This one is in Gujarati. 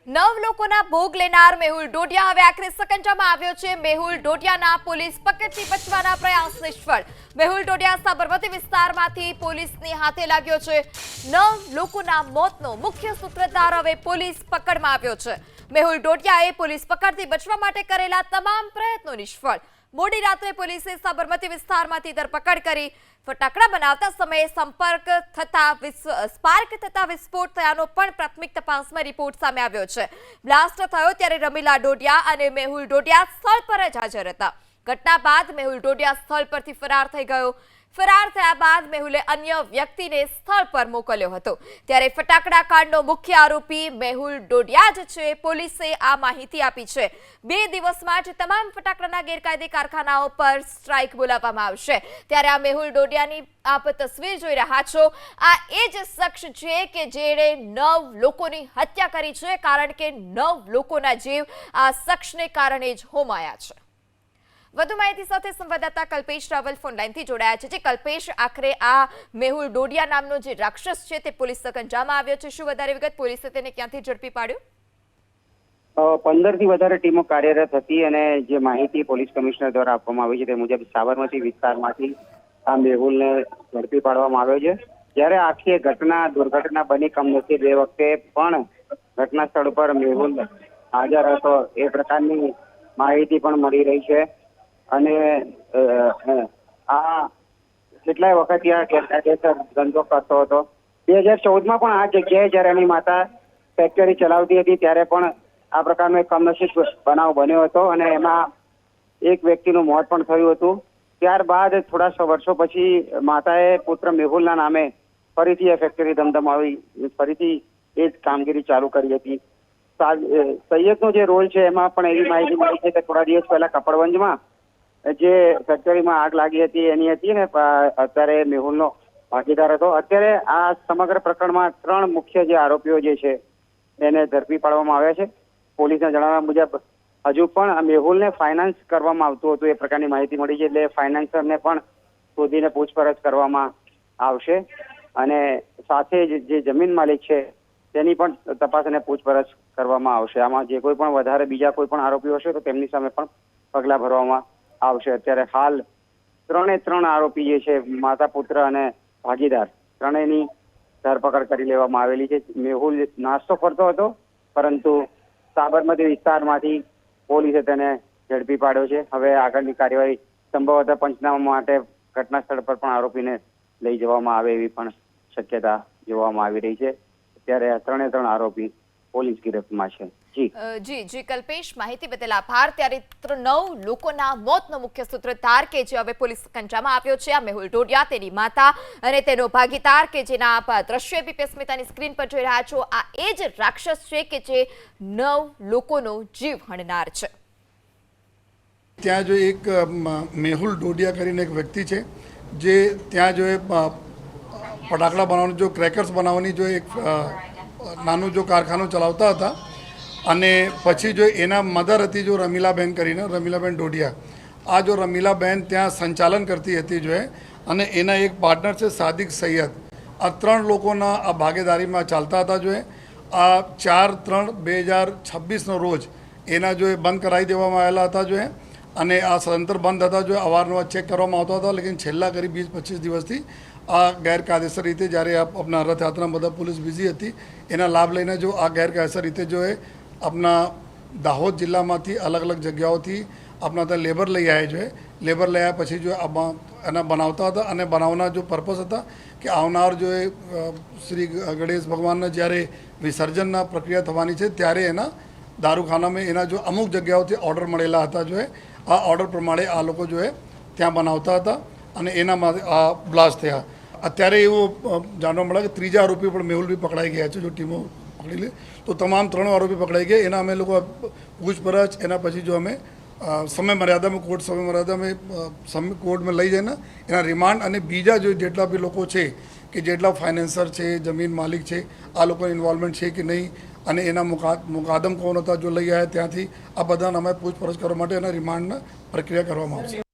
9 લોકોના ભોગ લેનાર મેહુલ ડોડિયા હવે આખરે સકંજામાં આવ્યો છે। મેહુલ ડોડિયાના પોલીસ પકડથી બચવાના પ્રયાસ નિષ્ફળ। મેહુલ ડોડિયા સાબરમતી વિસ્તારમાંથી પોલીસની હાથે લાગ્યો છે। 9 લોકોના મોતનો મુખ્ય સૂત્રધાર હવે પોલીસ પકડમાં આવ્યો છે। મેહુલ ડોડિયાએ પોલીસ પકડથી બચવા માટે કરેલા તમામ પ્રયત્નો નિષ્ફળ। મોડી રાત્રે પોલીસે સાબરમતી વિસ્તારમાંથી ધરપકડ કરી। ફટાકડા બનાવતા સમયે સ્પાર્ક થતા વિસ્ફોટ થયાનો પણ પ્રાથમિક તપાસમાં રિપોર્ટ સામે આવ્યો છે। બ્લાસ્ટ થયો ત્યારે રમીલા ડોડિયા અને મેહુલ ડોડિયા સ્થળ પર જ હાજર હતા। ઘટના બાદ મેહુલ ડોડિયા સ્થળ પરથી ફરાર થઈ ગયો। ફરાર થયા બાદ મેહુલે અન્ય વ્યક્તિને સ્થળ પર મોકલ્યો હતો। ત્યારે ફટાકડા કાંડનો મુખ્ય આરોપી મેહુલ ડોડિયા જ છે। પોલીસે આ માહિતી આપી છે। 2 દિવસમાં જ તમામ ફટાકડાના ગેરકાયદે કારખાનાઓ પર સ્ટ્રાઇક બોલાવવામાં આવશે। ત્યારે આ મેહુલ ડોડિયાની આપ તસવીર જોઈ રહ્યા છો। આ એ જ શખ્સ છે કે જેણે 9 લોકોની હત્યા કરી છે, કારણ કે 9 લોકોના જીવ આ શખ્સને કારણે જ હોમાયા છે। વધુ માહિતી સાથે સંવાદદાતા કલ્પેશ રાવલ ફોનલાઈનથી જોડાયા છે। જે કલ્પેશ, આખરે આ મેહુલ ડોડિયા નામનો જે રાક્ષસ છે તે પોલીસ સકંજામાં આવ્યો છે। શું વધારે વિગત? પોલીસે તેને ક્યાંથી ઝડપી પાડ્યો? 15 થી વધારે ટીમો કાર્યરત હતી અને જે માહિતી પોલીસ કમિશનર દ્વારા આપવામાં આવી છે તે મુજબ સાબરમતી વિસ્તારમાંથી આ મેહુલને ઝડપી પાડવામાં આવ્યો છે। જ્યારે આખી દુર્ઘટના બની કમનસીબ એ વખતે પણ ઘટના સ્થળ પર મેહુલ હાજર હતો એ પ્રકારની માહિતી પણ મળી રહી છે। અને આ કેટલાય વખત આ ગેરકાયદેસર ધંધો કરતો હતો। 2014માં પણ આ જગ્યાએ જ્યારે એની માતા ફેક્ટરી ચલાવતી હતી ત્યારે પણ આ પ્રકારનો એક કમનસીબ બનાવ બન્યો હતો અને એમાં એક વ્યક્તિનું મોત પણ થયું હતું। ત્યારબાદ થોડા વર્ષો પછી માતાએ પુત્ર મેહુલના નામે ફરીથી એ ફેક્ટરી ધમધમાવી ફરીથી એ જ કામગીરી ચાલુ કરી હતી। સૈયદનો જે રોલ છે એમાં પણ એવી માહિતી મળી છે કે થોડા દિવસ પહેલા કપડવંજમાં જે ફેક્ટરીમાં આગ લાગી હતી એની હતી ને અત્યારે મેહુલનો ભાગીદાર હતો। અત્યારે આ સમગ્ર પ્રકરણમાં 3 મુખ્ય જે આરોપીઓ જે છે એને ઝડપી પાડવામાં આવ્યા છે। પોલીસના જણાવ્યા મુજબ હજુ પણ આ મેહુલને ફાઇનાન્સ કરવામાં આવતું હતું એ પ્રકારની માહિતી મળી છે, એટલે ફાઇનાન્સરને પણ શોધીને પૂછપરછ કરવામાં આવશે અને સાથે જ જે જમીન માલિક છે તેની પણ તપાસ અને પૂછપરછ કરવામાં આવશે। આમાં જે કોઈ પણ વધારે બીજા કોઈ પણ આરોપીઓ હશે તો તેમની સામે પણ પગલાં ભરવામાં આવશે। અત્યારે હાલ 3 આરોપી જે છે, માતા, પુત્ર અને ભાગીદાર, ત્રણેયની ધરપકડ કરી લેવામાં આવેલી છે। મેહુલ નાસ્તો કરતો હતો, પરંતુ સાબરમતી વિસ્તારમાંથી પોલીસે તેને ઝડપી પાડ્યો છે। હવે આગળની કાર્યવાહી સંભવતઃ પંચનામા માટે ઘટના સ્થળ પર પણ આરોપીને લઈ જવામાં આવે એવી પણ શક્યતા જોવામાં આવી રહી છે। ત્યારે આ 3 આરોપી પોલીસ ગિરફ્તમાં છે। જી કલ્પેશ, માહિતી બદલ આભાર। ત્યારે 9 લોકોના મોતનો મુખ્ય સૂત્રધાર કે જે હવે પોલીસ સકંજામાં આવ્યો છે, આ મેહુલ ડોડિયા, તેની માતા અને તેનો ભાગીદાર કે જેના આપ દ્રશ્ય બી સ્મિતાની સ્ક્રીન પર જોઈ રહ્યા છો, આ એ જ રાક્ષસ છે કે જે 9 લોકોનો જીવ હણનાર છે। ત્યાં જો એક મેહુલ ડોડિયા કરીને એક વ્યક્તિ છે જે ત્યાં જો ફટાકડા બનાવવાનું, જો ક્રેકર્સ બનાવવાની જો એક નાનું જો કારખાનું ચલાવતા હતા અને પછી જો એના મધર હતી જો રમીલાબેન કરીને, રમીલાબેન ડોડિયા, આ જો રમીલાબેન ત્યાં સંચાલન કરતી હતી જો અને એના એક પાર્ટનર છે સાદિક સૈયદ। આ 3 લોકોના આ ભાગીદારીમાં ચાલતા હતા જો આ 4/3/2026નો રોજ એના જો બંધ કરાવી દેવામાં આવેલા હતા જો અને આ સદંતર બંધ હતા જો અવારનવાર ચેક કરવામાં આવતા હતા, લેકિન છેલ્લા કરીબ 20-25 દિવસથી આ ગેરકાયદેસર રીતે જ્યારે આપણા રથયાત્રા બધા પોલીસ બિઝી હતી એના લાભ લઈને જો આ ગેરકાયદેસર રીતે જો આપણા દાહોદ જિલ્લામાંથી અલગ અલગ જગ્યાઓથી આપણા ત્યાં લેબર લઈ આવ્યા છે। લેબર લઈ આવ્યા પછી જો એના બનાવતા હતા અને બનાવવાના જો પર્પઝ હતા કે આવનાર જો શ્રી ગણેશ ભગવાનના જ્યારે વિસર્જનના પ્રક્રિયા થવાની છે ત્યારે એના દારૂખાનામાં એના જો અમુક જગ્યાઓથી ઓર્ડર મળેલા હતા જો આ ઓર્ડર પ્રમાણે આ લોકો જો ત્યાં બનાવતા હતા અને એનામાં આ બ્લાસ્ટ થયા। અત્યારે એવું જાણવા મળે કે 3જા આરોપી પણ મેહુલ બી પકડાઈ ગયા છે, જો ટીમો પકડી લે તો તમામ 3 આરોપી પકડાઈ ગયા। એના અમે લોકો પૂછપરછ એના પછી જો અમે સમય મર્યાદામાં કોર્ટમાં લઈ જઈને એના રિમાન્ડ અને બીજા જો જેટલા બી લોકો છે કે જેટલા ફાઇનાન્સર છે, જમીન માલિક છે, આ લોકોની ઇન્વોલ્વમેન્ટ છે કે નહીં અને એના મુકાદમ કોણ હતા જો લઈ આવ્યા ત્યાંથી આ બધાને અમે પૂછપરછ કરવા માટે એના રિમાન્ડના પ્રક્રિયા કરવામાં આવશે।